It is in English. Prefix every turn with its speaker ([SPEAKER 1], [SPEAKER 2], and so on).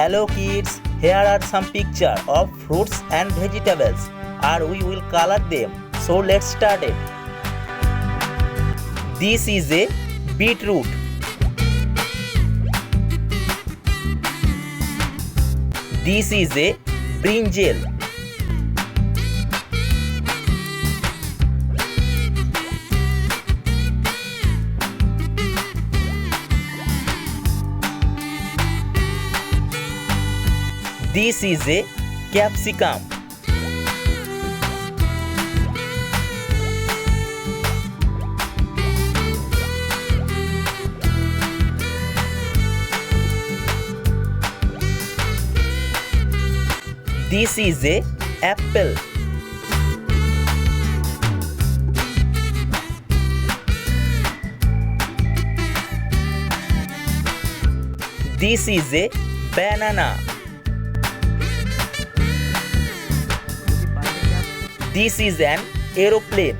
[SPEAKER 1] Hello kids, here are some pictures of fruits and vegetables and we will color them. So let's start it. This is a beetroot. This is a brinjal. This is a capsicum. This is a apple. This is a banana. This is an aeroplane.